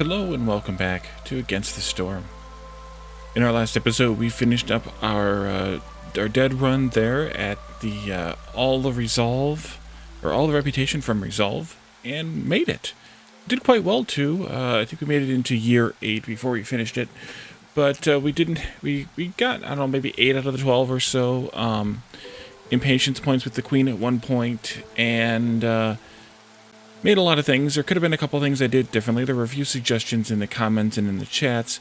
Hello and welcome back to Against the Storm. In our last episode, we finished up our dead run there at the all the reputation from Resolve, and made it. Did quite well too. I think we made it into year 8 before we finished it, but we didn't. We got, I don't know, maybe 8 out of the 12 or so impatience points with the Queen at one point, and made a lot of things. There could have been a couple of things I did differently. There were a few suggestions in the comments and in the chats,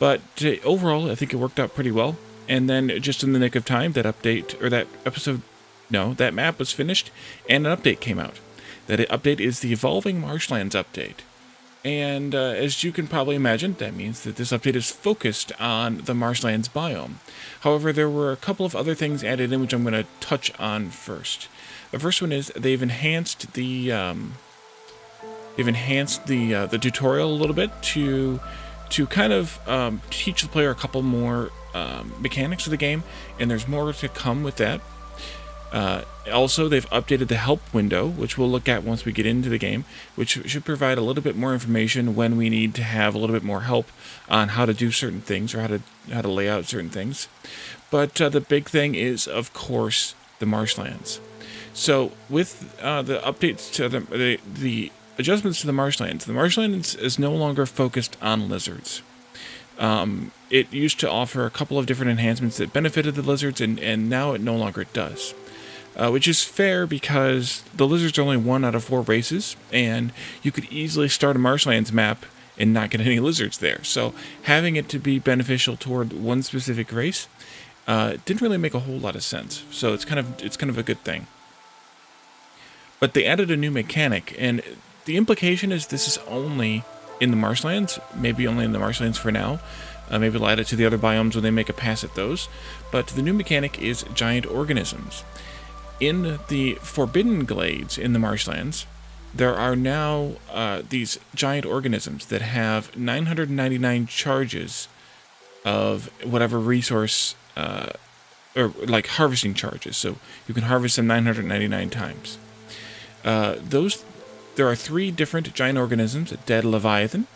but overall, I think it worked out pretty well. And then, just in the nick of time, that map was finished, and an update came out. That update is the Evolving Marshlands update. And as you can probably imagine, that means that this update is focused on the Marshlands biome. However, there were a couple of other things added in, which I'm going to touch on first. The first one is they've enhanced the tutorial a little bit to kind of teach the player a couple more mechanics of the game, and there's more to come with that. Also, they've updated the help window, which we'll look at once we get into the game, which should provide a little bit more information when we need to have a little bit more help on how to do certain things or how to lay out certain things. But the big thing is, of course, the Marshlands. So with the updates to the adjustments to the Marshlands is no longer focused on lizards. It used to offer a couple of different enhancements that benefited the lizards, and now it no longer does. Which is fair because the lizards are only 1 out of 4 races, and you could easily start a Marshlands map and not get any lizards there. So having it to be beneficial toward one specific race didn't really make a whole lot of sense. So it's kind of a good thing. But they added a new mechanic, and the implication is this is only in the Marshlands, maybe only in the Marshlands for now. Maybe they'll add it to the other biomes when they make a pass at those. But the new mechanic is giant organisms. In the Forbidden Glades in the Marshlands, there are now these giant organisms that have 999 charges of whatever resource, or like harvesting charges. So you can harvest them 999 times. There are 3 different giant organisms: a dead leviathan,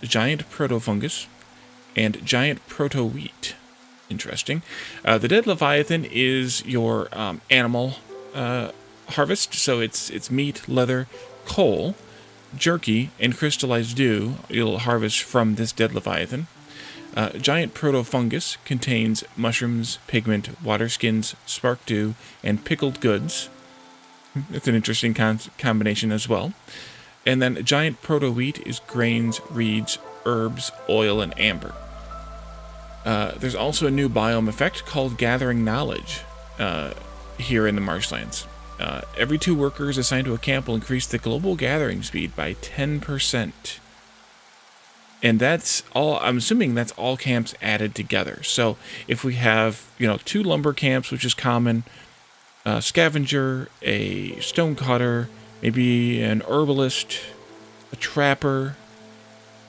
a giant protofungus, and giant proto-wheat. Interesting. The dead leviathan is your animal harvest, so it's meat, leather, coal, jerky, and crystallized dew you'll harvest from this dead leviathan. Giant protofungus contains mushrooms, pigment, water skins, spark dew, and pickled goods. It's an interesting combination as well. And then giant proto-wheat is grains, reeds, herbs, oil, and amber. There's also a new biome effect called Gathering Knowledge here in the Marshlands. Every 2 workers assigned to a camp will increase the global gathering speed by 10%. And that's all, I'm assuming that's all camps added together. So if we have, 2 lumber camps, which is common, a scavenger, a stonecutter, maybe an herbalist, a trapper,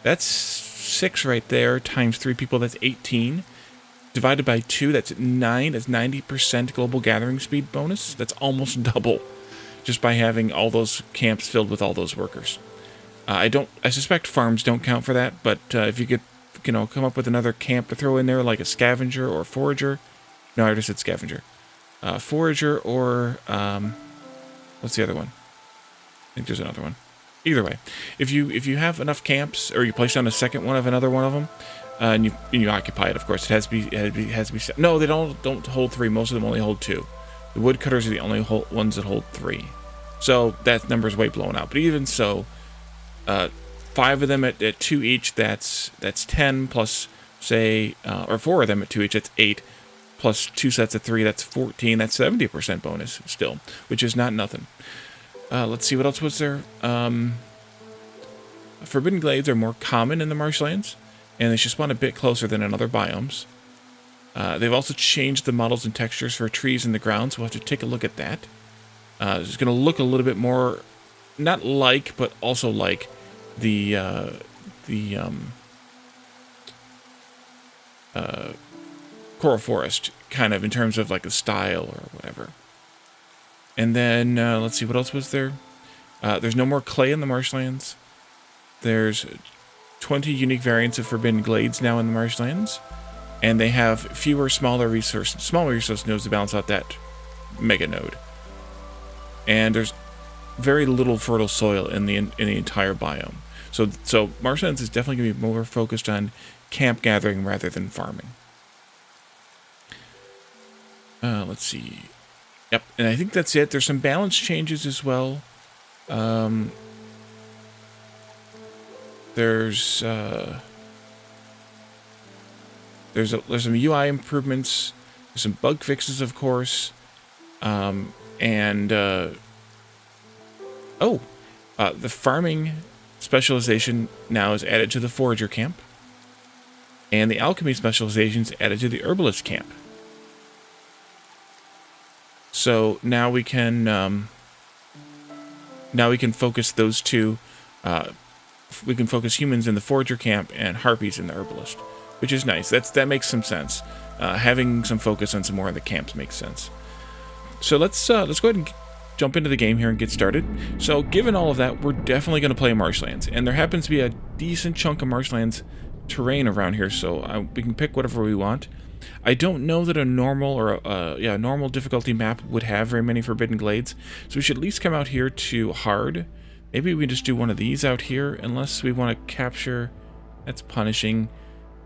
that's 6 right there, times 3 people, that's 18. Divided by 2, that's 9. That's 90% global gathering speed bonus. That's almost double, just by having all those camps filled with all those workers. I suspect farms don't count for that, but if you could, come up with another camp to throw in there, like a scavenger or a forager. No, I already said scavenger. Forager or what's the other one? I think there's another one. Either way, if you have enough camps, or you place down a second one of another one of them, and you occupy it, of course, it has to be. No, they don't hold 3. Most of them only hold 2. The woodcutters are the only ones that hold 3. So that number's way blown out. But even so, 5 of them at 2 each, that's 10 plus, say, or 4 of them at 2 each, that's 8. Plus 2 sets of 3, that's 14. That's 70% bonus still, which is not nothing. Let's see, what else was there? Forbidden Glades are more common in the Marshlands, and they should spawn a bit closer than in other biomes. They've also changed the models and textures for trees in the ground, so we'll have to take a look at that. It's going to look a little bit more, not like, but also like the Coral Forest, kind of, in terms of like the style or whatever. And then, let's see, what else was there? There's no more clay in the Marshlands. There's 20 unique variants of Forbidden Glades now in the Marshlands, and they have fewer smaller resource nodes to balance out that mega node. And there's very little fertile soil in the entire biome. So Marshlands is definitely going to be more focused on camp gathering rather than farming. Let's see. Yep, and I think that's it. There's some balance changes as well. There's some UI improvements. There's some bug fixes, of course. The farming specialization now is added to the forager camp, and the alchemy specialization is added to the herbalist camp. So now we can focus those two. We can focus humans in the forager camp and harpies in the herbalist, which is nice. That makes some sense. Having some focus on some more of the camps makes sense. So let's go ahead and jump into the game here and get started. So given all of that, we're definitely going to play Marshlands, and there happens to be a decent chunk of Marshlands terrain around here, so we can pick whatever we want. I don't know that a normal or normal difficulty map would have very many Forbidden Glades, so we should at least come out here to hard. Maybe we just do one of these out here, unless we want to capture. That's punishing.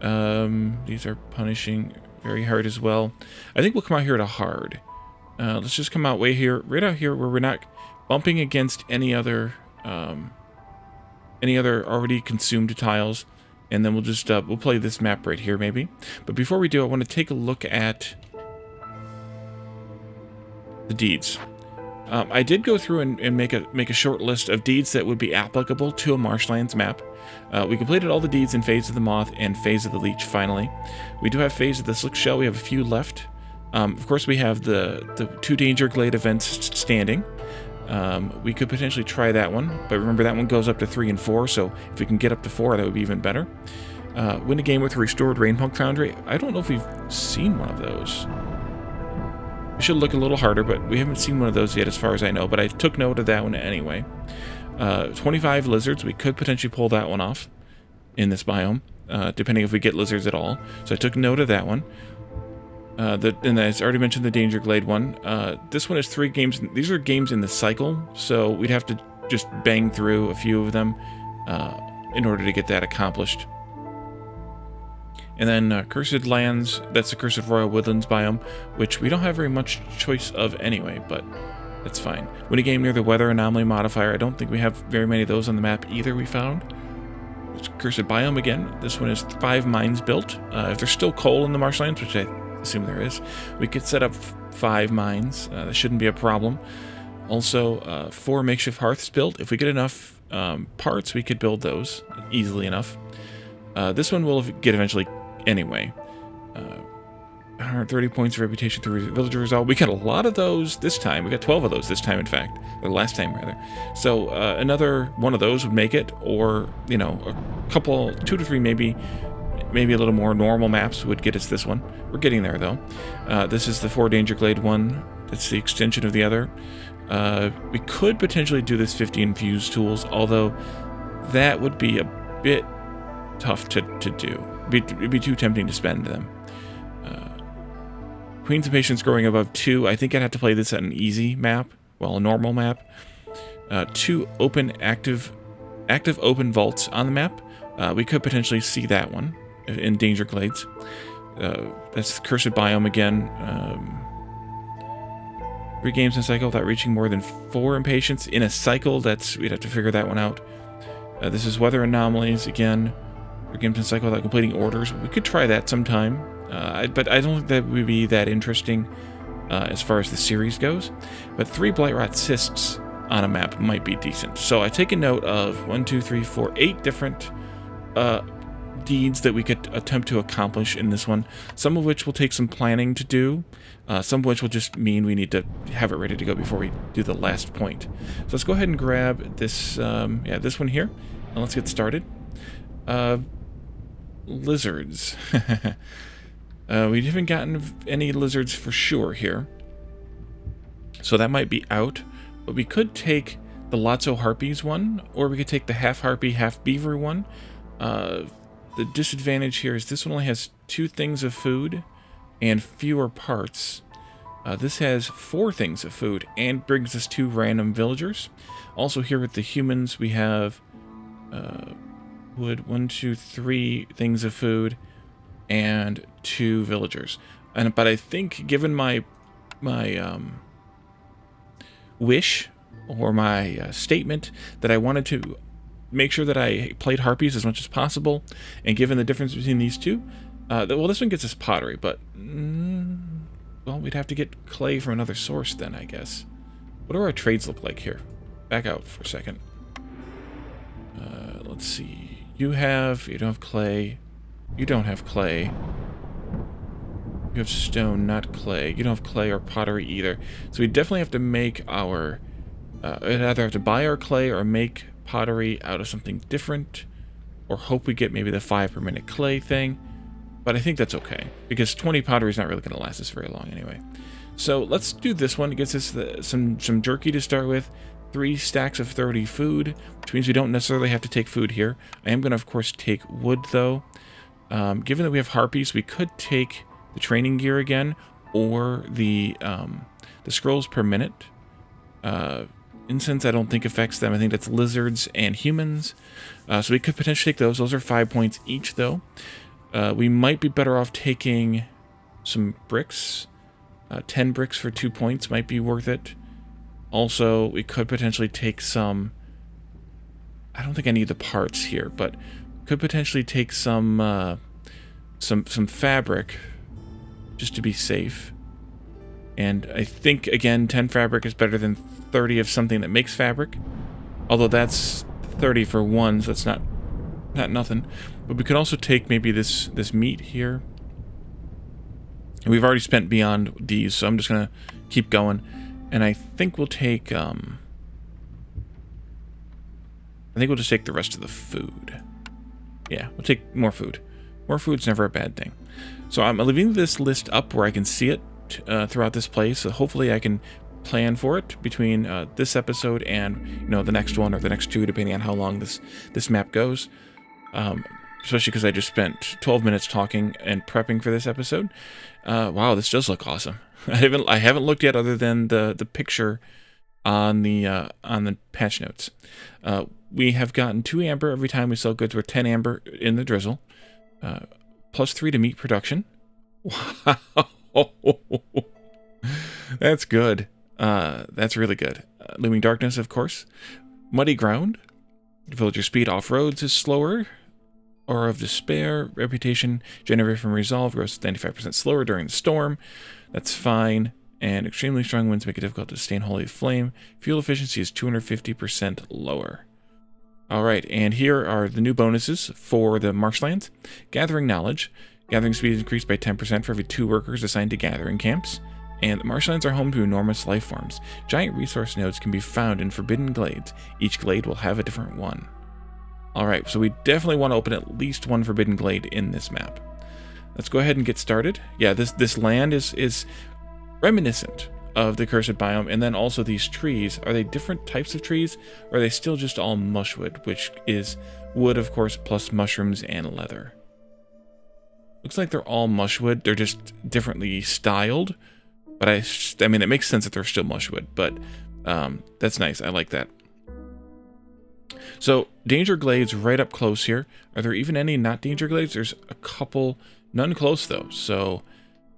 These are punishing very hard as well. I think we'll come out here to hard. Let's just come out right out here where we're not bumping against any other already consumed tiles, and then we'll just we'll play this map right here maybe. But before we do, I want to take a look at the deeds. I did go through and make a short list of deeds that would be applicable to a Marshlands map. We completed all the deeds in Phase of the Moth and Phase of the Leech finally. We do have Phase of the Slick Shell. We have a few left. Of course, we have the 2 Danger Glade events standing. We could potentially try that one, but remember that one goes up to 3 and 4, so if we can get up to 4, that would be even better. Win a game with Restored Rainpunk Foundry. I don't know if we've seen one of those. We should look a little harder, but we haven't seen one of those yet as far as I know, but I took note of that one anyway. 25 lizards. We could potentially pull that one off in this biome, depending if we get lizards at all. So I took note of that one. And I already mentioned the Danger Glade one. This one is 3 games. These are games in the cycle, so we'd have to just bang through a few of them in order to get that accomplished. And then Cursed Lands, that's the Cursed Royal Woodlands biome, which we don't have very much choice of anyway, but that's fine. Win a game near the Weather Anomaly Modifier. I don't think we have very many of those on the map either, we found. It's Cursed Biome again. This one is 5 mines built. If there's still coal in the Marshlands, which I assume there is, we could set up 5 mines. That shouldn't be a problem. Also, 4 makeshift hearths built. If we get enough parts, we could build those easily enough. This one we'll get eventually anyway. 130 points of reputation through villager resolve. We got a lot of those this time. We got 12 of those this time, in fact, or last time rather. So another one of those would make it, or a couple, 2 to 3 maybe a little more normal maps would get us this one. We're getting there though. This is the 4 Danger Glade one. That's the extension of the other. We could potentially do this 50 infused tools, although that would be a bit tough to do. It'd be too tempting to spend them. Queens of Patience growing above 2. I think I'd have to play this at an easy map, well, a normal map. 2 active open vaults on the map. We could potentially see that one in Danger Glades. That's the Cursed Biome again. 3 games in a cycle without reaching more than 4 impatience in a cycle. We'd have to figure that one out. This is Weather Anomalies again. 3 games in a cycle without completing orders. We could try that sometime, but I don't think that would be that interesting as far as the series goes. But 3 Blightrot Cysts on a map might be decent. So I take a note of 1, 2, 3, 4, 8 different deeds that we could attempt to accomplish in this one, some of which will take some planning to do, some of which will just mean we need to have it ready to go before we do the last point. So let's go ahead and grab this, this one here, and let's get started. Lizards. We haven't gotten any lizards for sure here, so that might be out, but we could take the Lotso Harpies one, or we could take the half Harpy, half Beaver one. The disadvantage here is this one only has 2 things of food and fewer parts. This has 4 things of food and brings us 2 random villagers. Also here with the humans we have wood, 1, 2, 3 things of food and 2 villagers. But I think given my wish or my statement that I wanted to make sure that I played Harpies as much as possible, and given the difference between these two, well, this one gets us pottery, but well, we'd have to get clay from another source then, I guess. What do our trades look like here? Back out for a second. Let's see. You don't have clay. You don't have clay. You have stone, not clay. You don't have clay or pottery either. So we definitely have to make our... we'd either have to buy our clay or make pottery out of something different, or hope we get maybe the 5 per minute clay thing. But I think that's okay, because 20 pottery is not really going to last us very long anyway. So let's do this one. It gets us some jerky to start with, 3 stacks of 30 food, which means we don't necessarily have to take food here. I am going to, of course, take wood, though. Given that we have Harpies, we could take the training gear again, or the scrolls per minute. Incense I don't think affects them. I think that's lizards and humans. So we could potentially take those. Those are 5 points each, though. We might be better off taking some bricks. 10 bricks for 2 points might be worth it. Also, we could potentially take some... I don't think I need the parts here, but could potentially take some fabric just to be safe. And I think, again, 10 fabric is better than 30 of something that makes fabric. Although that's 30 for 1, so that's not nothing. But we could also take maybe this meat here. And we've already spent beyond these, so I'm just going to keep going. And I think we'll take... I think we'll just take the rest of the food. Yeah, we'll take more food. More food's never a bad thing. So I'm leaving this list up where I can see it throughout this play, so hopefully I can plan for it between this episode and the next one or the next 2, depending on how long this map goes. Especially because I just spent 12 minutes talking and prepping for this episode. Wow, this does look awesome. I haven't looked yet, other than the picture on the patch notes. We have gotten 2 amber every time we sell goods. We're 10 amber in the drizzle. Plus 3 to meat production. Wow. That's good. That's really good. Looming darkness, of course. Muddy ground. Villager speed off roads is slower. Aura of despair. Reputation generated from resolve grows 95% slower during the storm. That's fine. And extremely strong winds make it difficult to sustain holy flame. Fuel efficiency is 250% lower. Alright, and here are the new bonuses for the Marshlands. Gathering knowledge. Gathering speed is increased by 10% for every 2 workers assigned to gathering camps. And the Marshlands are home to enormous life forms. Giant resource nodes can be found in forbidden glades. Each glade will have a different one. Alright, so we definitely want to open at least 1 forbidden glade in this map. Let's go ahead and get started. Yeah, this land is reminiscent of the Cursed Biome, and then also these trees. Are they different types of trees, or are they still just all mushwood, which is wood, of course, plus mushrooms and leather? Looks like they're all mushwood. They're just differently styled, but I mean, it makes sense that they're still mushwood, but that's nice. I like that. So, danger glades right up close here. Are there even any not danger glades? There's a couple, none close though, so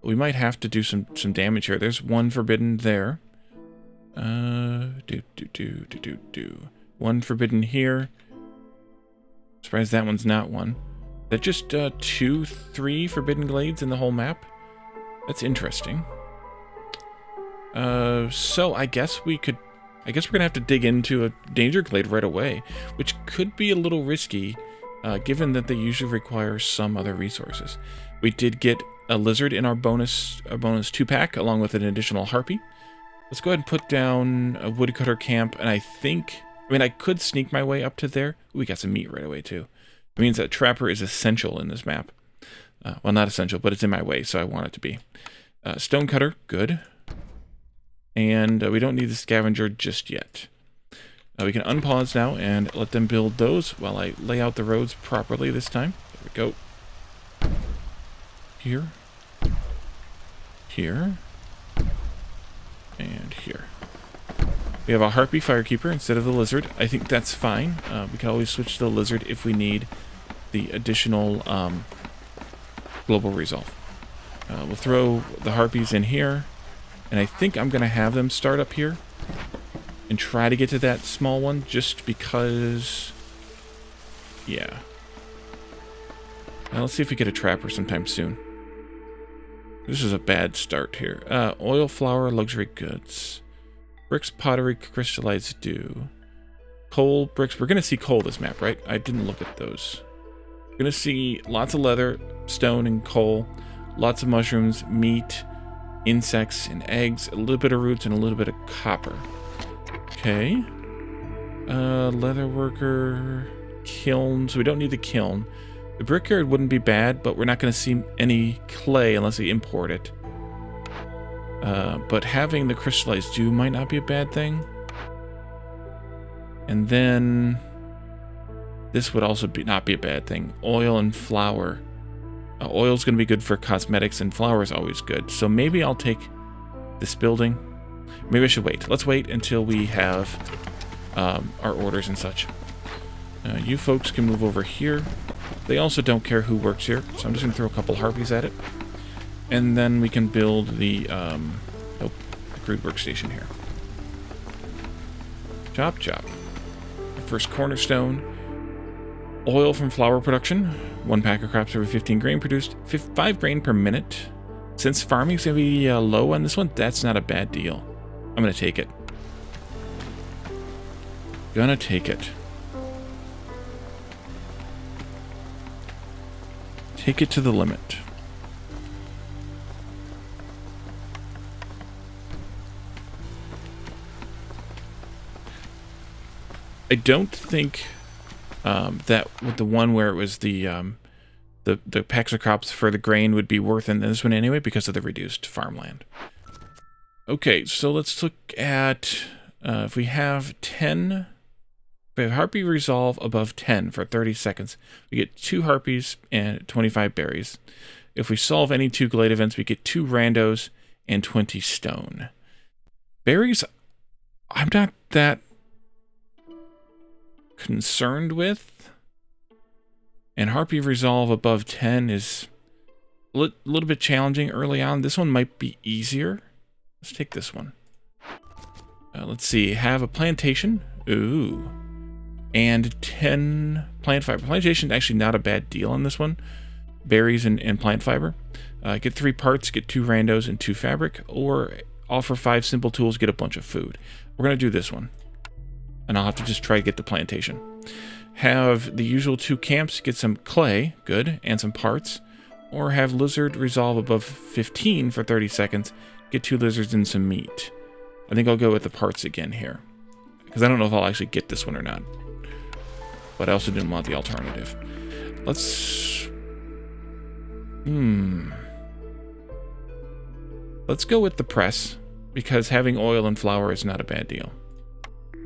we might have to do some damage here. There's 1 forbidden there. 1 forbidden here. Surprised that one's not 1. That just 2, 3 forbidden glades in the whole map? That's interesting. So I guess we're gonna have to dig into a danger glade right away, which could be a little risky, given that they usually require some other resources. We did get a lizard in our bonus 2-pack, along with an additional harpy. Let's go ahead and put down a woodcutter camp, and I could sneak my way up to there. Ooh, we got some meat right away too. It means that trapper is essential in this map. Well, not essential, but it's in my way, so I want it to be. Stonecutter, good. And we don't need the scavenger just yet. We can unpause now and let them build those while I lay out the roads properly this time. There we go. Here. Here. And here. We have a Harpy Firekeeper instead of the Lizard. I think that's fine. We can always switch to the Lizard if we need the additional global resolve. We'll throw the Harpies in here. And I think I'm going to have them start up here. And try to get to that small one just because... Yeah. Now let's see if we get a trapper sometime soon. This is a bad start here. Oil, flour, luxury goods. Bricks, pottery, crystallized dew. Coal, bricks. We're going to see coal this map, right? I didn't look at those. We're going to see lots of leather, stone, and coal. Lots of mushrooms, meat, insects, and eggs. A little bit of roots and a little bit of copper. Okay. Leather worker, kiln. So we don't need the kiln. The brickyard wouldn't be bad, but we're not going to see any clay unless we import it. But having the crystallized dew might not be a bad thing. And then this would also not be a bad thing. Oil and flour. Oil's going to be good for cosmetics, and flour is always good. So maybe I'll take this building. Maybe I should wait. Let's wait until we have our orders and such. You folks can move over here. They also don't care who works here, so I'm just going to throw a couple Harpies at it. And then we can build the crude workstation here. Chop, chop. First cornerstone. Oil from flour production. 1 pack of crops over 15 grain produced. 5 grain per minute. Since farming's going to be low on this one, that's not a bad deal. I'm going to take it. Gonna take it. Take it to the limit. I don't think that with the one where it was the packs of crops for the grain would be worth in this one anyway because of the reduced farmland. Okay, so let's look at if we have 10. We have Harpy Resolve above 10 for 30 seconds. We get 2 Harpies and 25 berries. If we solve any 2 Glade events, we get 2 randos and 20 stone. Berries, I'm not that concerned with. And Harpy Resolve above 10 is a little bit challenging early on. This one might be easier. Let's take this one. Let's see. Have a plantation. Ooh. And 10 plant fiber. Plantation actually not a bad deal on this one. Berries and plant fiber. Get 3 parts, get 2 randos and 2 fabric. Or offer 5 simple tools, get a bunch of food. We're going to do this one. And I'll have to just try to get the plantation. Have the usual 2 camps, get some clay, good, and some parts. Or have lizard resolve above 15 for 30 seconds. Get 2 lizards and some meat. I think I'll go with the parts again here. Because I don't know if I'll actually get this one or not. But I also didn't want the alternative. Let's... Let's go with the press. Because having oil and flour is not a bad deal.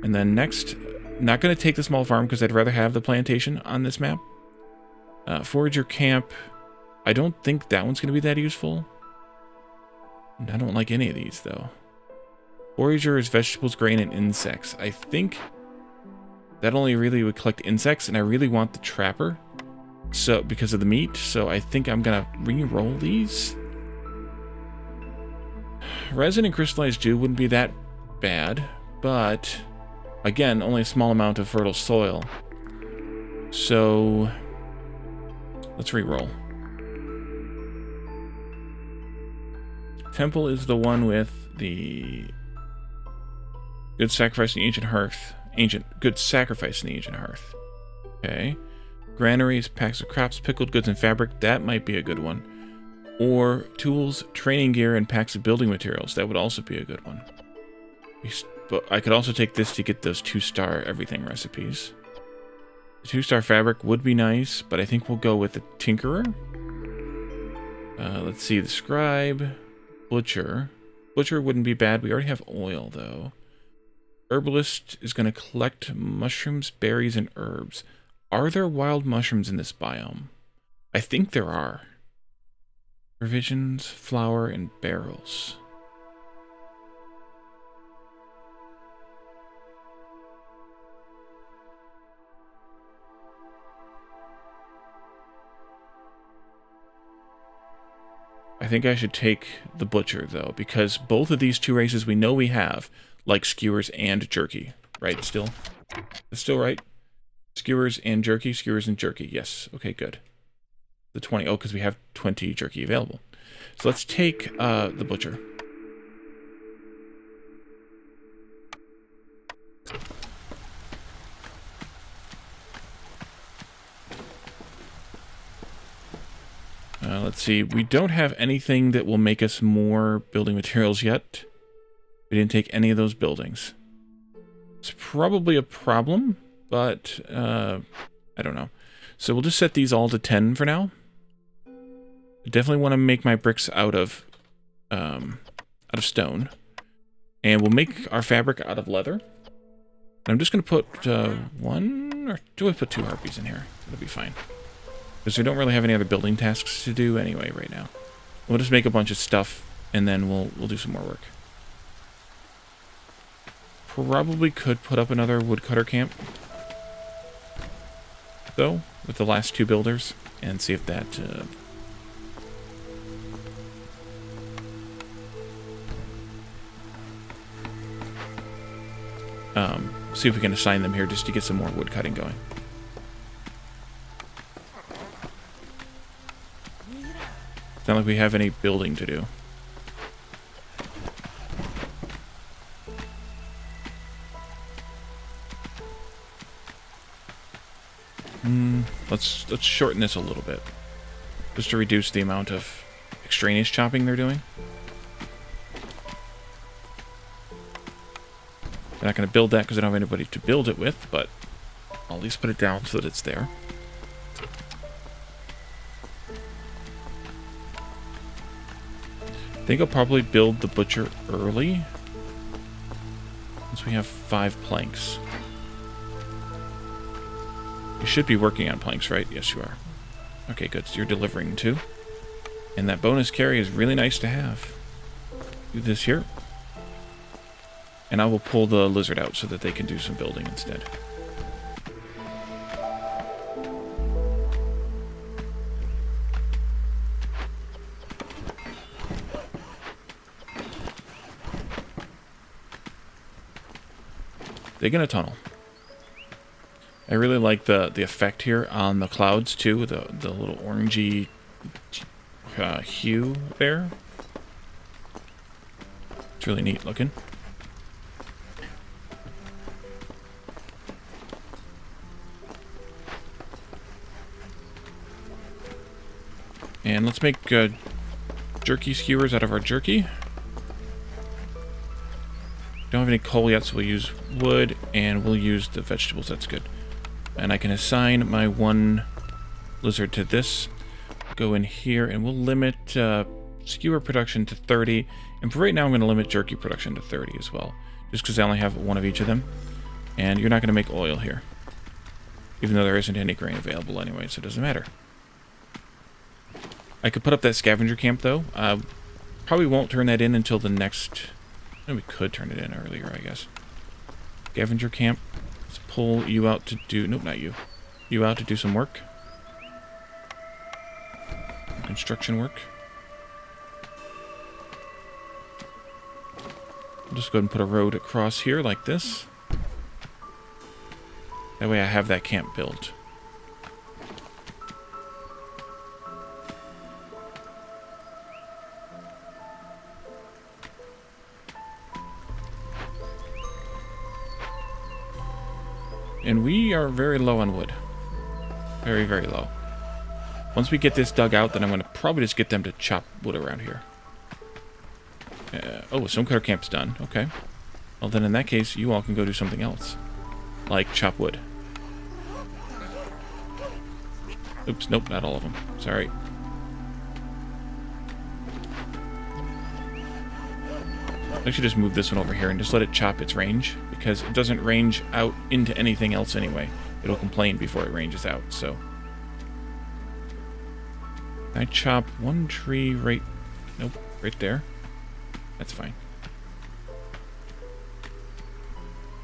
And then next, not going to take the small farm because I'd rather have the plantation on this map. Forager camp. I don't think that one's going to be that useful. I don't like any of these, though. Forager is vegetables, grain, and insects. I think that only really would collect insects, and I really want the trapper. So, because of the meat, so I think I'm going to re-roll these. Resin and crystallized dew wouldn't be that bad, but again, only a small amount of fertile soil. So, let's re-roll. Temple is the one with the good sacrifice in the ancient hearth. Good sacrifice in the ancient hearth. Okay. Granaries, packs of crops, pickled goods, and fabric. That might be a good one. Or tools, training gear, and packs of building materials. That would also be a good one. But I could also take this to get those 2-star everything recipes. The 2-star fabric would be nice, but I think we'll go with the tinkerer. Let's see, the scribe, butcher. Butcher wouldn't be bad. We already have oil, though. Herbalist is going to collect mushrooms, berries, and herbs. Are there wild mushrooms in this biome? I think there are. Provisions, flour, and barrels. I think I should take the butcher, though, because both of these two races we know we have, like skewers and jerky. Right, still? That's still right? Skewers and jerky, yes. Okay, good. The 20, oh, because we have 20 jerky available. So let's take the butcher. Let's see, we don't have anything that will make us more building materials yet. We didn't take any of those buildings. It's probably a problem, but I don't know. So we'll just set these all to 10 for now. I definitely want to make my bricks out of stone. And we'll make our fabric out of leather. And I'm just going to put one, or do I put 2 harpies in here? That'll be fine. Because we don't really have any other building tasks to do anyway right now. We'll just make a bunch of stuff, and then we'll do some more work. Probably could put up another woodcutter camp, though, with the last 2 builders, and see if that... see if we can assign them here just to get some more wood cutting going. It's not like we have any building to do. Let's shorten this a little bit, just to reduce the amount of extraneous chopping they're doing. They're not going to build that because I don't have anybody to build it with, but I'll at least put it down so that it's there. I think I'll probably build the butcher early, since we have 5 planks. You should be working on planks, right? Yes, you are. Okay, good. So you're delivering too. And that bonus carry is really nice to have. Do this here. And I will pull the lizard out so that they can do some building instead. Digging a tunnel. I really like the effect here on the clouds too, the little orangey hue there. It's really neat looking. And let's make jerky skewers out of our jerky. Don't have any coal yet, so we'll use wood, and we'll use the vegetables. That's good. And I can assign my 1 lizard to this. Go in here, and we'll limit skewer production to 30. And for right now, I'm going to limit jerky production to 30 as well, just because I only have 1 of each of them. And you're not going to make oil here, even though there isn't any grain available anyway, so it doesn't matter. I could put up that scavenger camp, though. Probably won't turn that in until the next... No, we could turn it in earlier, I guess. Scavenger camp. Let's pull you out to do... Nope, not you. You out to do some work. Construction work. I'll just go ahead and put a road across here like this. That way I have that camp built. And we are very low on wood. Very, very low. Once we get this dug out, then I'm going to probably just get them to chop wood around here. Oh, stonecutter camp's done. Okay. Well, then in that case, you all can go do something else. Like chop wood. Oops, nope, not all of them. Sorry. I should just move this one over here and just let it chop its range, because it doesn't range out into anything else anyway. It'll complain before it ranges out, so. I chop one tree right... Nope, right there. That's fine.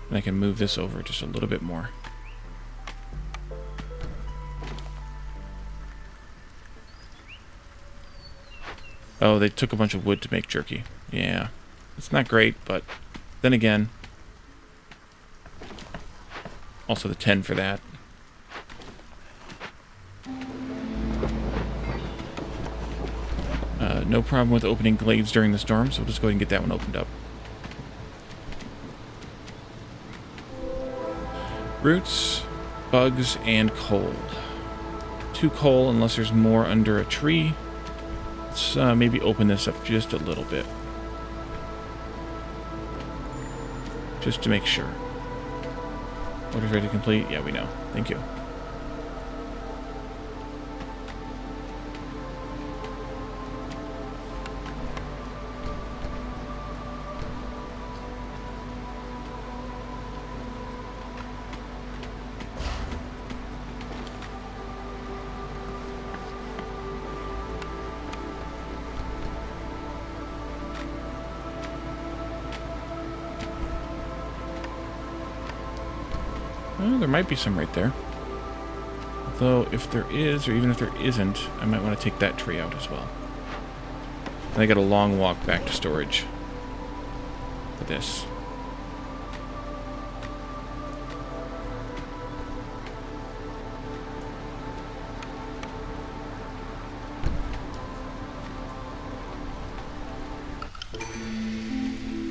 And I can move this over just a little bit more. Oh, they took a bunch of wood to make jerky. Yeah. It's not great, but then again... Also the 10 for that. No problem with opening glades during the storm, so we'll just go ahead and get that one opened up. Roots, bugs, and coal. 2 coal, unless there's more under a tree. Let's maybe open this up just a little bit. Just to make sure. Order's ready to complete? Yeah, we know. Thank you. Well, there might be some right there. Although, if there is, or even if there isn't, I might want to take that tree out as well. And I got a long walk back to storage for this.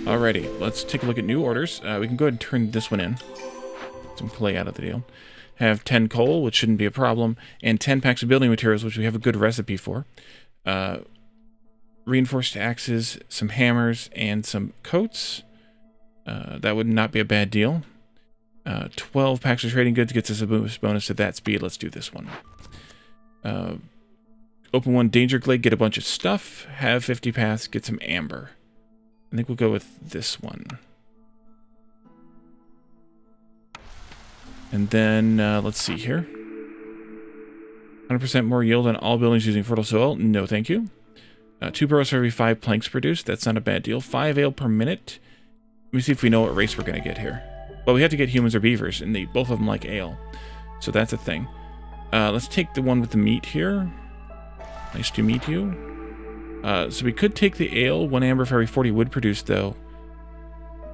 Alrighty, let's take a look at new orders. We can go ahead and turn this one in. Some clay out of the deal. Have 10 coal, which shouldn't be a problem, and 10 packs of building materials, which we have a good recipe for. Reinforced axes, some hammers, and some coats. That would not be a bad deal. 12 packs of trading goods gets us a bonus to that speed. Let's do this one. Open one danger glade, get a bunch of stuff. Have 50 paths, get some amber. I think we'll go with this one. And then, let's see here. 100% more yield on all buildings using fertile soil. No, thank you. 2 burrows for every 5 planks produced. That's not a bad deal. 5 ale per minute. Let me see if we know what race we're going to get here. Well, we have to get humans or beavers, and both of them like ale. So that's a thing. Let's take the one with the meat here. Nice to meet you. So we could take the ale. 1 amber for every 40 wood produced, though.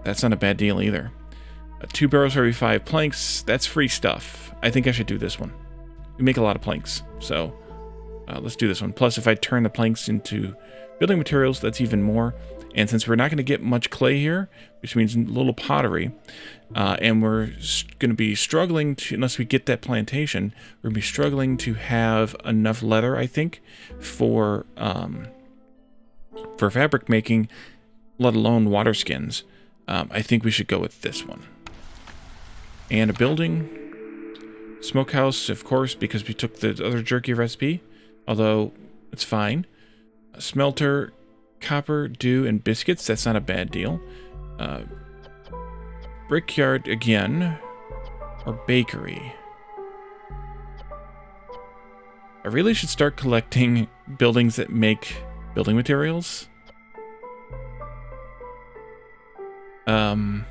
That's not a bad deal either. 2 barrels for every 5 planks. That's free stuff. I think I should do this one. We make a lot of planks, so let's do this one. Plus, if I turn the planks into building materials, that's even more. And since we're not going to get much clay here, which means little pottery, and we're going to be struggling to, unless we get that plantation, we're going to be struggling to have enough leather, I think, for fabric making, let alone water skins. I think we should go with this one. And a building. Smokehouse, of course, because we took the other jerky recipe. Although, it's fine. A smelter, copper, dew, and biscuits. That's not a bad deal. Brickyard again. Or bakery. I really should start collecting buildings that make building materials. The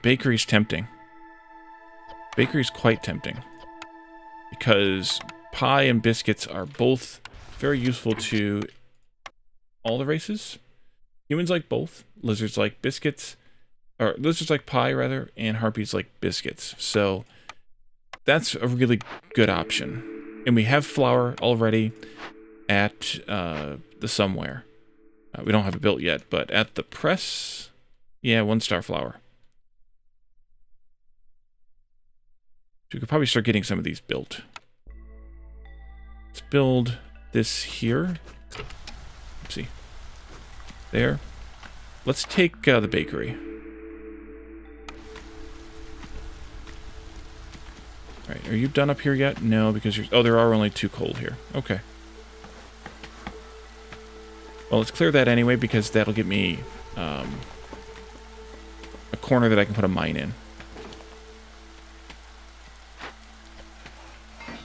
bakery's tempting. Bakery's quite tempting. Because pie and biscuits are both very useful to all the races. Humans like both. Lizards like biscuits. Or lizards like pie, rather. And harpies like biscuits. So that's a really good option. And we have flour already at the somewhere. We don't have it built yet, but at the press, yeah, 1-star flour. So we could probably start getting some of these built. Let's build this here. Oopsie. There. Let's take the bakery. Alright, are you done up here yet? No, because you're... Oh, there are only 2 coal here. Okay. Well, let's clear that anyway, because that'll get me a corner that I can put a mine in.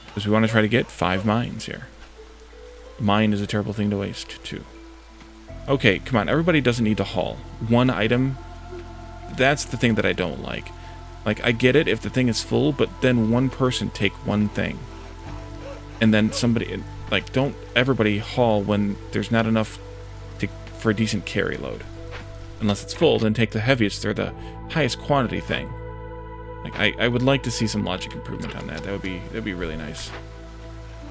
Because we want to try to get 5 mines here. Mine is a terrible thing to waste, too. Okay, come on. Everybody doesn't need to haul. 1 item, that's the thing that I don't like. Like, I get it if the thing is full, but then 1 person take 1 thing. And then somebody, like, don't everybody haul when there's not enough for a decent carry load. Unless it's full, then take the heaviest or the highest quantity thing. Like, I would like to see some logic improvement on that. That'd be really nice.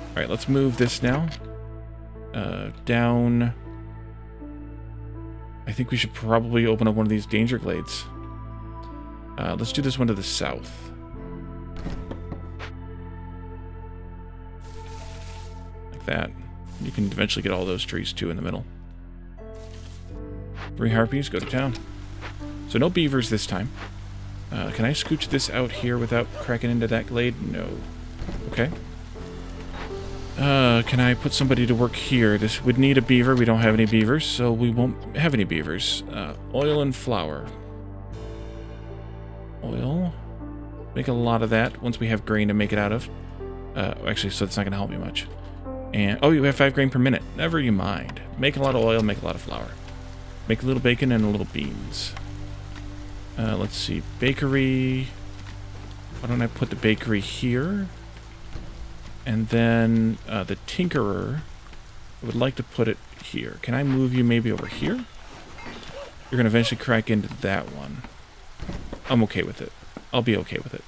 Alright, let's move this now. Down. I think we should probably open up one of these danger glades. Let's do this one to the south. Like that. You can eventually get all those trees too in the middle. 3 harpies, go to town. So no beavers this time. Can I scooch this out here without cracking into that glade? No. Okay. Can I put somebody to work here? This would need a beaver. We don't have any beavers, so we won't have any beavers. Oil and flour. Oil. Make a lot of that once we have grain to make it out of. Actually, so that's not going to help me much. And oh, you have 5 grain per minute. Never you mind. Make a lot of oil, make a lot of flour. Make a little bacon and a little beans. Let's see. Bakery. Why don't I put the bakery here? And then the tinkerer. I would like to put it here. Can I move you maybe over here? You're going to eventually crack into that one. I'm okay with it. I'll be okay with it.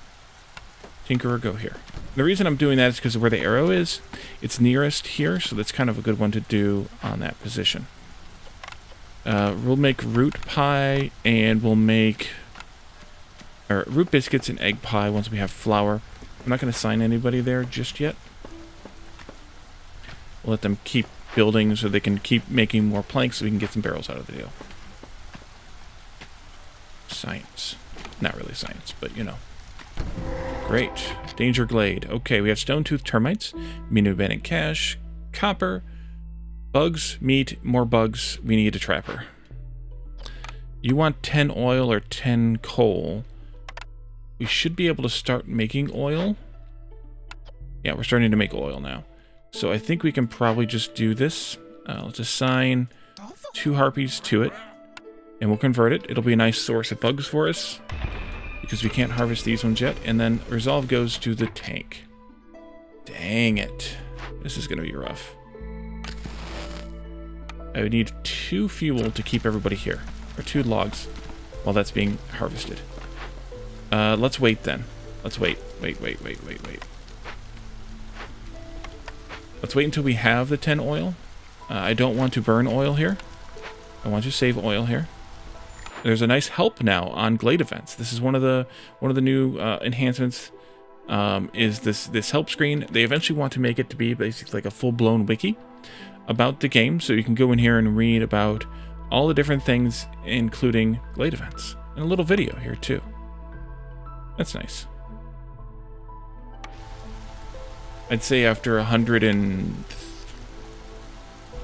Tinkerer, go here. The reason I'm doing that is because of where the arrow is. It's nearest here, so that's kind of a good one to do on that position. We'll make root pie, and we'll make root biscuits and egg pie once we have flour. I'm not going to assign anybody there just yet. We'll let them keep building so they can keep making more planks so we can get some barrels out of the deal. Science. Not really science, but you know. Great. Danger glade. Okay, we have stone-toothed termites, abandoned cache, copper, bugs, meat, more bugs. We need a trapper. You want 10 oil or 10 coal. We should be able to start making oil. Yeah, we're starting to make oil now. So I think we can probably just do this. Let's assign 2 harpies to it. And we'll convert it. It'll be a nice source of bugs for us. Because we can't harvest these ones yet. And then resolve goes to the tank. Dang it. This is going to be rough. I would need 2 fuel to keep everybody here. Or 2 logs while that's being harvested. Let's wait then. Let's wait. Wait. Let's wait until we have the 10 oil. I don't want to burn oil here. I want to save oil here. There's a nice help now on glade events. This is one of the new enhancements. Is this help screen? They eventually want to make it to be basically like a full-blown wiki about the game, so you can go in here and read about all the different things, including glade events, and a little video here too. That's nice. I'd say after 100 and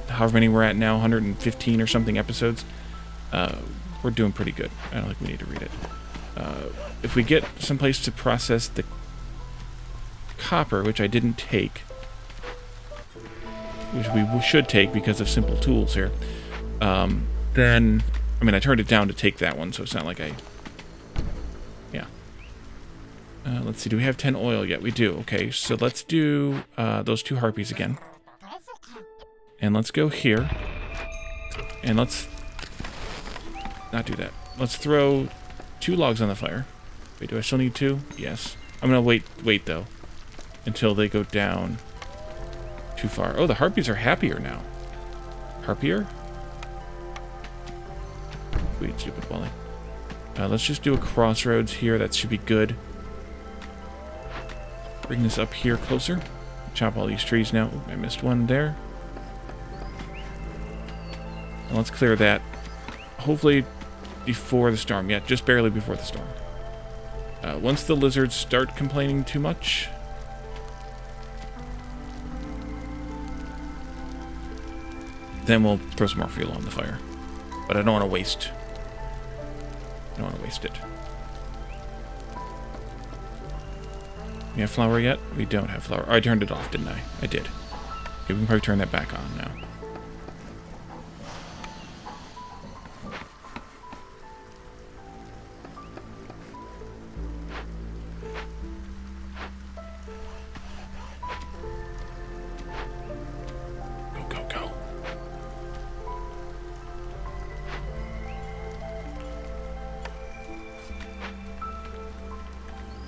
however many we're at now, 115 or something episodes, we're doing pretty good. I don't think we need to read it. If we get someplace to process the copper, which I didn't take, which we should take because of simple tools here, then, I mean, I turned it down to take that one, so it's not like I... Yeah. Let's see, do we have 10 oil yet? We do. Okay, so let's do those 2 harpies again. And let's go here. And let's not do that. Let's throw 2 logs on the fire. Wait, do I still need 2? Yes. I'm going to wait though, until they go down too far. Oh, the harpies are happier now. Harpier? Sweet, stupid Wally. Let's just do a crossroads here. That should be good. Bring this up here closer. Chop all these trees now. Ooh, I missed one there. And let's clear that. Hopefully before the storm. Yeah, just barely before the storm. Once the lizards start complaining too much... Then we'll throw some more fuel on the fire. But I don't want to waste... I don't want to waste it. We have flour yet? We don't have flour. Oh, I turned it off, didn't I? I did. Okay, we can probably turn that back on now.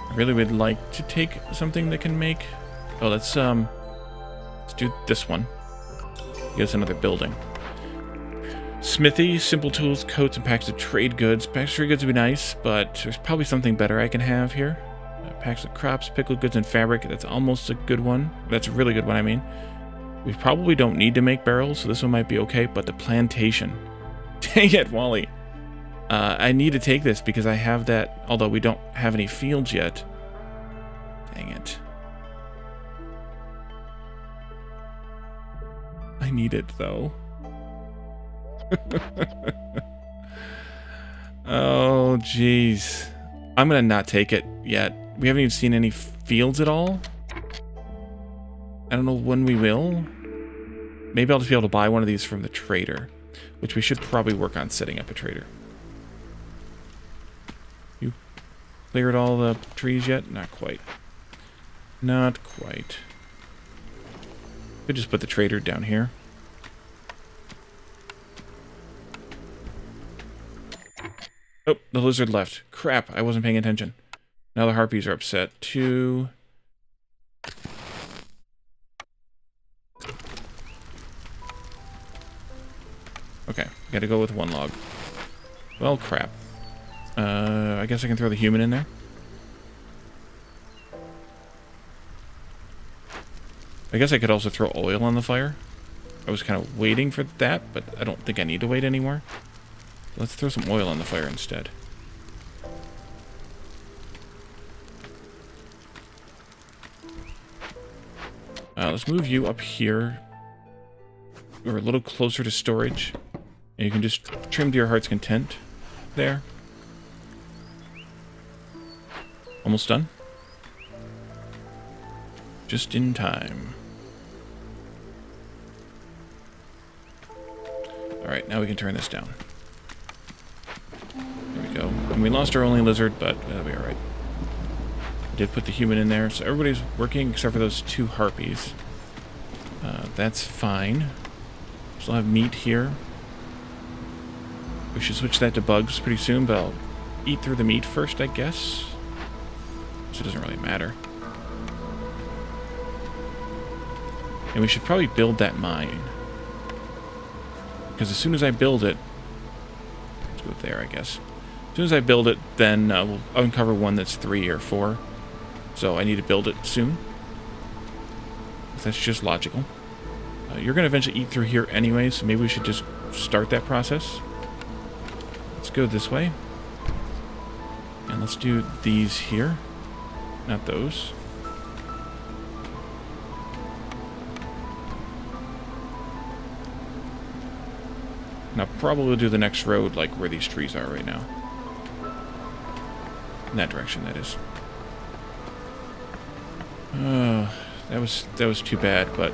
I really would like to take something that can make... Oh, let's do this one. Get us another building. Smithy, simple tools, coats, and packs of trade goods. Packs of trade goods would be nice, but there's probably something better I can have here. Packs of crops, pickled goods, and fabric. That's almost a good one. That's a really good one, I mean. We probably don't need to make barrels, so this one might be okay, but the plantation. Dang it, Wally. I need to take this because I have that, although we don't have any fields yet. Dang it. I need it, though. Oh, jeez. I'm going to not take it yet. We haven't even seen any fields at all. I don't know when we will. Maybe I'll just be able to buy one of these from the trader, which we should probably work on setting up a trader. You cleared all the trees yet? Not quite. Not quite. Could just put the trader down here. Oh, the lizard left. Crap, I wasn't paying attention. Now the harpies are upset too. Okay, gotta go with one log. Well, crap. I guess I can throw the human in there. I guess I could also throw oil on the fire. I was kind of waiting for that, but I don't think I need to wait anymore. Let's throw some oil on the fire instead. Let's move you up here. We're a little closer to storage. And you can just trim to your heart's content. There. Almost done. Just in time. Alright, now we can turn this down. There we go. And we lost our only lizard, but that'll be alright. I did put the human in there, so everybody's working except for those two harpies. That's fine. Still have meat here. We should switch that to bugs pretty soon, but I'll eat through the meat first, I guess. So it doesn't really matter. And we should probably build that mine. Because as soon as I build it... Let's go there, I guess. As soon as I build it, then we'll uncover one that's 3 or 4. So I need to build it soon. That's just logical. You're going to eventually eat through here anyway, so maybe we should just start that process. Let's go this way. And let's do these here. Not those. And I'll probably do the next road like where these trees are right now. In that direction, that is. That was too bad, but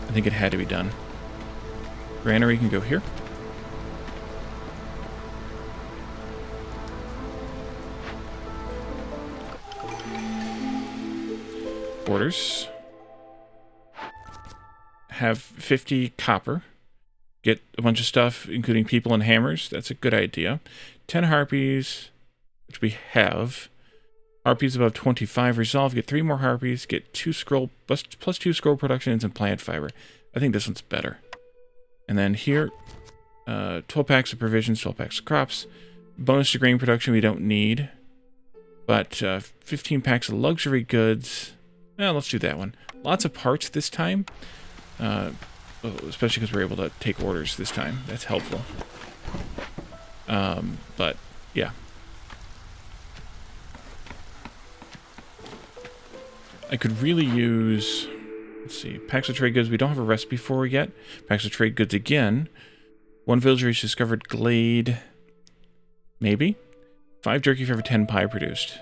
I think it had to be done. Granary can go here. Orders. Have 50 copper. Get a bunch of stuff, including people and hammers. That's a good idea. 10 harpies, which we have. Harpies above 25 resolve. Get 3 more harpies. Get 2 scroll plus 2 scroll production and some plant fiber. I think this one's better. And then here, 12 packs of provisions, 12 packs of crops. Bonus to grain production we don't need. But 15 packs of luxury goods. Let's do that one. Lots of parts this time. Especially because we're able to take orders this time. That's helpful. But, yeah. I could really use Let's see. Packs of trade goods we don't have a recipe for yet. Packs of trade goods again. 1 villager each discovered glade. Maybe. 5 jerky for every 10 pie produced.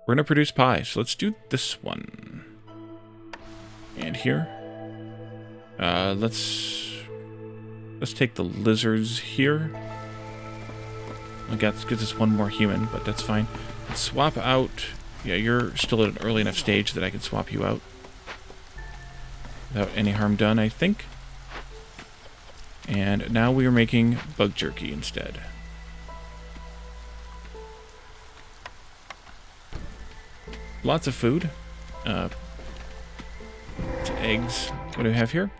We're going to produce pie, so let's do this one. And here. Let's take the lizards here. I guess gives us 1 more human, but that's fine. Let's swap out. Yeah, you're still at an early enough stage that I can swap you out without any harm done, I think. And now we are making bug jerky instead. Lots of food. Eggs. What do we have here?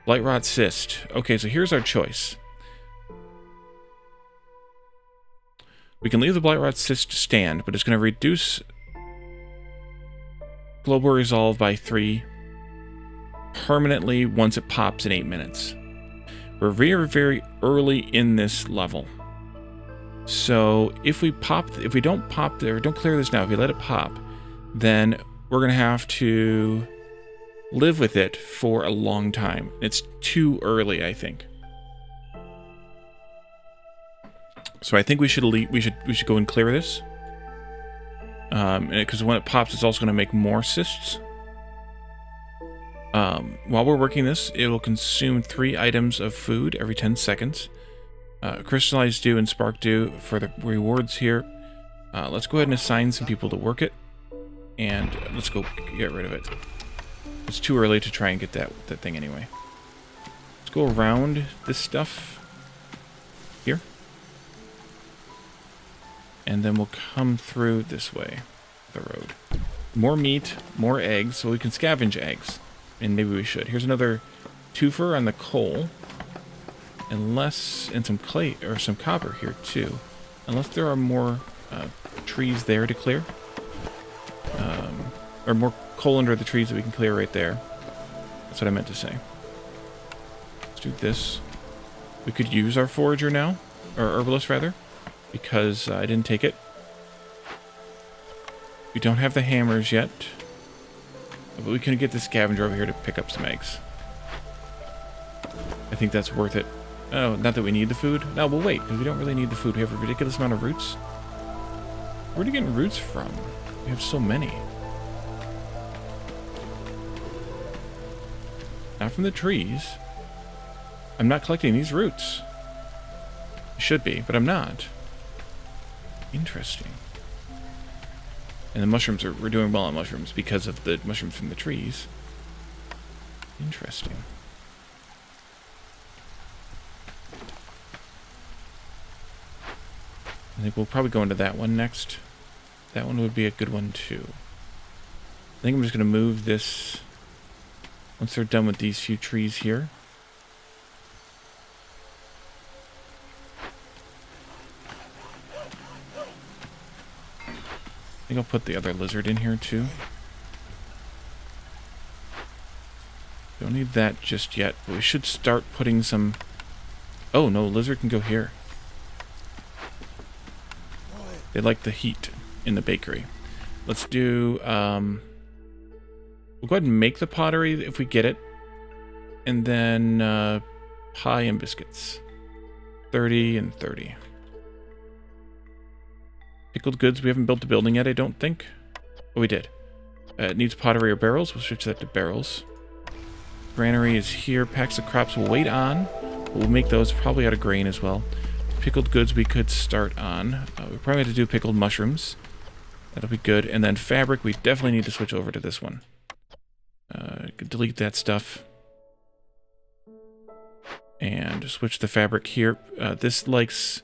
Blight rot cyst. Okay, so here's our choice. We can leave the blight rot cyst stand, but it's going to reduce global resolve by 3 permanently once it pops in 8 minutes. We're very, very early in this level. So if we don't pop there, don't clear this now, if we let it pop, then we're going to have to live with it for a long time. It's too early, I think. So I think we should go and clear this. Because when it pops, it's also going to make more cysts. While we're working this, it will consume 3 items of food every 10 seconds. Crystallized dew and spark dew for the rewards here. Let's go ahead and assign some people to work it. And let's go get rid of it. It's too early to try and get that thing anyway. Let's go around this stuff here. And then we'll come through this way, the road. More meat, more eggs, so we can scavenge eggs. And maybe we should. Here's another twofer on the coal. And some clay, or some copper here too. Unless there are more trees there to clear. Or more coal under the trees that we can clear right there. That's what I meant to say. Let's do this. We could use our forager now. Or herbalist, rather. Because I didn't take it. We don't have the hammers yet. But we can get the scavenger over here to pick up some eggs. I think that's worth it. Oh, not that we need the food. No, we'll wait, because we don't really need the food. We have a ridiculous amount of roots. Where are you getting roots from? We have so many. Not from the trees. I'm not collecting these roots. I should be, but I'm not. Interesting. And the mushrooms we're doing well on mushrooms because of the mushrooms from the trees. Interesting. I think we'll probably go into that one next. That one would be a good one too. I think I'm just going to move this once they're done with these few trees here. I think I'll put the other lizard in here too. Don't need that just yet, but we should start putting some... Oh no, lizard can go here. They like the heat in the bakery. Let's do... We'll go ahead and make the pottery if we get it. And then pie and biscuits. 30 and 30. Pickled goods. We haven't built the building yet, I don't think. Oh, we did. It needs pottery or barrels. We'll switch that to barrels. Granary is here. Packs of crops we'll wait on. We'll make those probably out of grain as well. Pickled goods we could start on. We probably have to do pickled mushrooms. That'll be good. And then fabric, we definitely need to switch over to this one. Delete that stuff. And switch the fabric here. This likes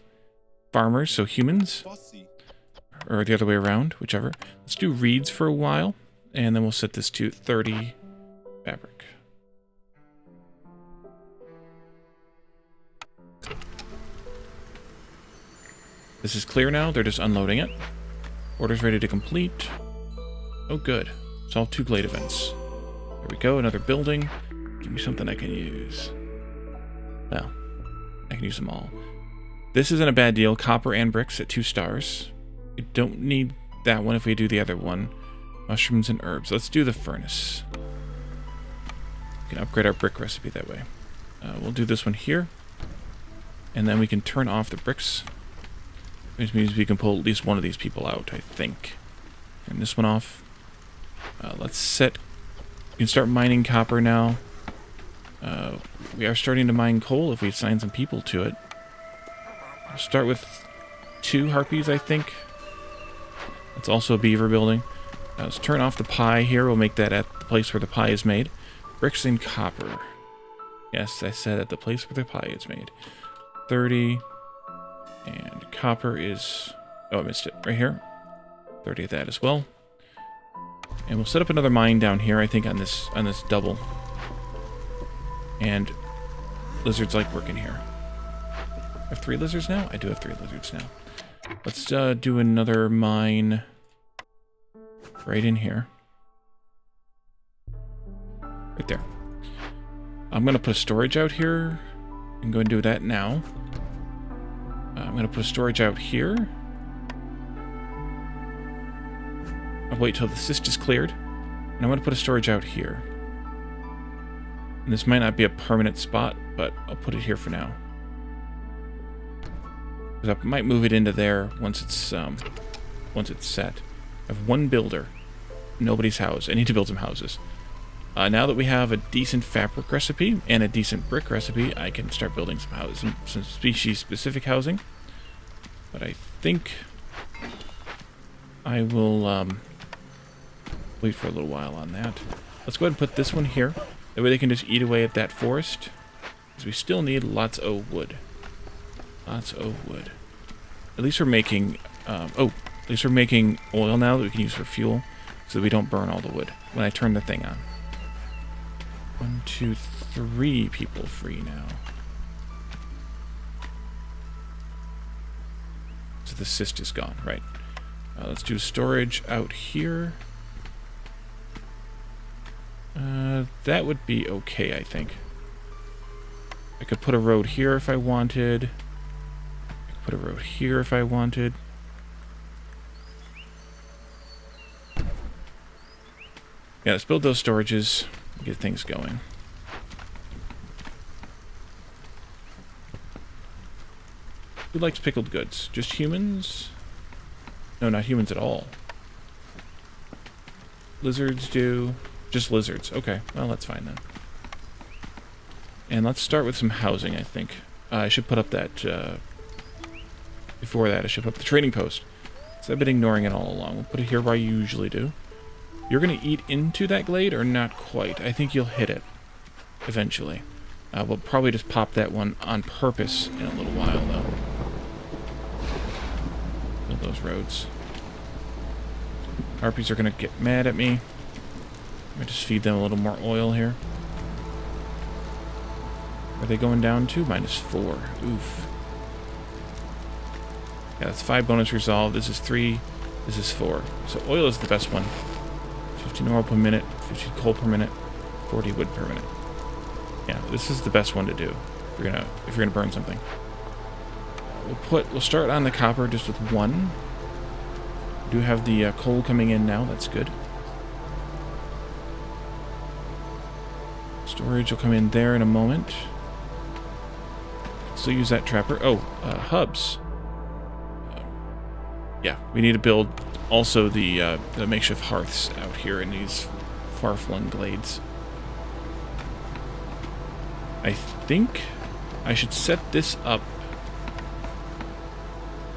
farmers, so humans. Or the other way around, whichever. Let's do reeds for a while. And then we'll set this to 30 fabric. This is clear now. They're just unloading it. Order's ready to complete. Oh, good. Solve 2 glade events. There we go. Another building. Give me something I can use. Well, I can use them all. This isn't a bad deal. Copper and bricks at 2 stars. We don't need that one if we do the other one. Mushrooms and herbs. Let's do the furnace. We can upgrade our brick recipe that way. We'll do this one here. And then we can turn off the bricks. Which means we can pull at least one of these people out, I think. Turn this one off. Let's set... We can start mining copper now. We are starting to mine coal if we assign some people to it. We'll start with 2 harpies, I think. That's also a beaver building. Let's turn off the pie here. We'll make that at the place where the pie is made. Bricks and copper. Yes, I said at the place where the pie is made. 30. And copper is... Oh, I missed it. Right here. 30 of that as well. And we'll set up another mine down here, I think, on this double. And lizards like working here. I have 3 lizards now? I do have 3 lizards now. Let's do another mine right in here. Right there. I'm going to put a storage out here. I'm going to do that now. I'm going to put a storage out here. I'll wait till the cyst is cleared. And I'm going to put a storage out here. And this might not be a permanent spot, but I'll put it here for now. Because I might move it into there once it's set. I have 1 builder. Nobody's house. I need to build some houses. Now that we have a decent fabric recipe and a decent brick recipe, I can start building some houses, some species-specific housing. But I think I will wait for a little while on that. Let's go ahead and put this one here. That way they can just eat away at that forest. Because we still need lots of wood. Lots of wood. At least we're making... at least we're making oil now that we can use for fuel. So that we don't burn all the wood when I turn the thing on. 1, 2, 3 people free now. So the cyst is gone, right. Let's do storage out here. That would be okay, I think. I could put a road here if I wanted. I could put a road here if I wanted. Yeah, let's build those storages. Get things going. Who likes pickled goods? Just humans? No, not humans at all. Lizards do. Just lizards. Okay, well, that's fine then. And let's start with some housing, I think. I should put up that... before that, I should put up the trading post. So I've been ignoring it all along. We'll put it here where I usually do. You're going to eat into that glade or not quite? I think you'll hit it eventually. We'll probably just pop that one on purpose in a little while, though. Build those roads. Harpies are going to get mad at me. I might just feed them a little more oil here. Are they going down to? -4. Oof. Yeah, that's 5 bonus resolve. This is 3. This is 4. So oil is the best one. 15 oil per minute, 15 coal per minute, 40 wood per minute. Yeah, this is the best one to do if you're gonna burn something. We'll start on the copper just with 1. We do have the coal coming in now. That's good. Storage will come in there in a moment. Still use that trapper. Oh, hubs. Yeah, we need to build also the makeshift hearths out here in these far-flung glades. I think I should set this up.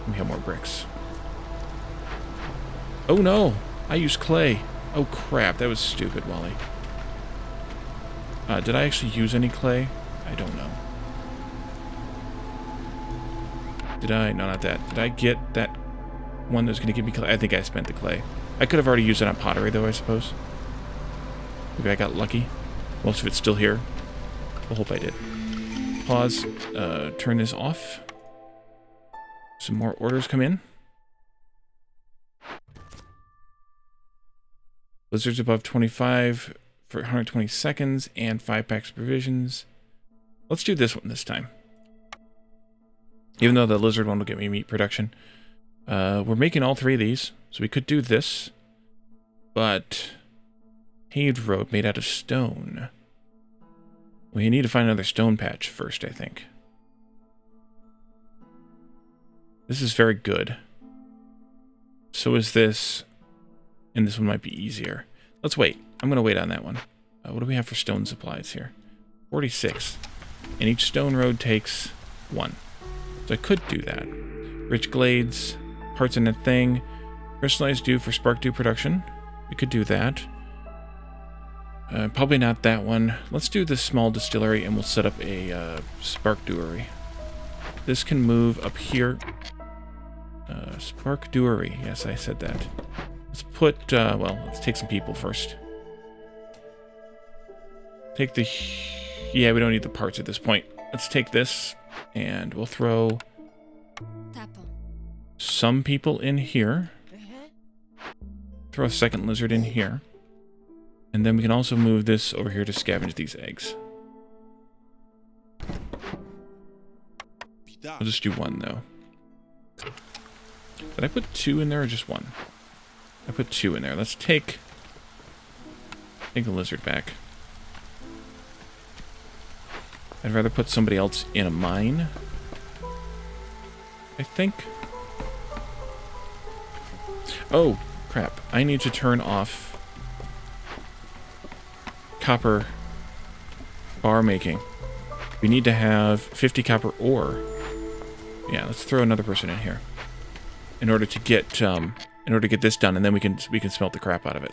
We have more bricks. Oh no! I used clay. Oh crap, that was stupid, Wally. Did I actually use any clay? I don't know. Did I? No, not that. Did I get that one that's going to give me clay? I think I spent the clay. I could have already used it on pottery, though, I suppose. Maybe I got lucky. Most of it's still here. I hope I did. Pause. Turn this off. Some more orders come in. Blizzards above 25 for 120 seconds and 5 packs of provisions. Let's do this one this time. Even though the lizard one will get me meat production. We're making all 3 of these, so we could do this. But paved road made out of stone. We need to find another stone patch first, I think. This is very good. So is this. And this one might be easier. Let's wait. I'm going to wait on that one. What do we have for stone supplies here? 46. And each stone road takes 1. So I could do that. Rich glades, parts in a thing, crystallized dew for spark dew production. We could do that. Probably not that one. Let's do this small distillery and we'll set up a spark dewery. This can move up here. Spark dewery. Yes, I said that. Let's put, well, let's take some people first. Take the... Yeah, we don't need the parts at this point. Let's take this, and we'll throw some people in here. Throw a second lizard in here. And then we can also move this over here to scavenge these eggs. I'll just do 1, though. Did I put 2 in there or just 1? I put 2 in there. Let's take the lizard back. I'd rather put somebody else in a mine, I think. Oh, crap. I need to turn off copper bar making. We need to have 50 copper ore. Yeah, let's throw another person in here. In order to get this done, and then we can smelt the crap out of it.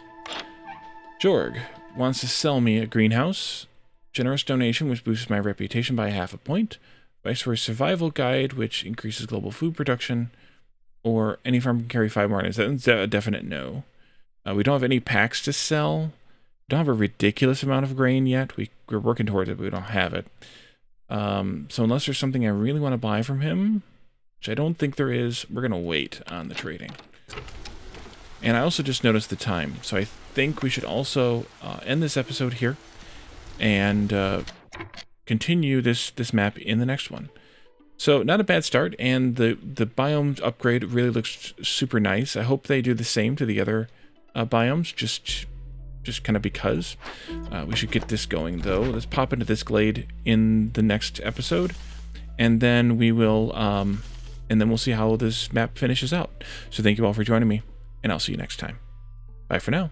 Jorg wants to sell me a greenhouse. Generous donation, which boosts my reputation by 0.5 point. Viceroy survival guide, which increases global food production. Or any farm can carry 5 more items. That's a definite no. We don't have any packs to sell. We don't have a ridiculous amount of grain yet. We're working towards it, but we don't have it. So unless there's something I really want to buy from him, which I don't think there is, we're going to wait on the trading. And I also just noticed the time, so I think we should also end this episode here and continue this map in the next one. So not a bad start, and the biome upgrade really looks super nice. I hope they do the same to the other biomes, just kind of because. We should get this going, though. Let's pop into this glade in the next episode, and then we will, and then we'll see how this map finishes out. So thank you all for joining me, and I'll see you next time. Bye for now.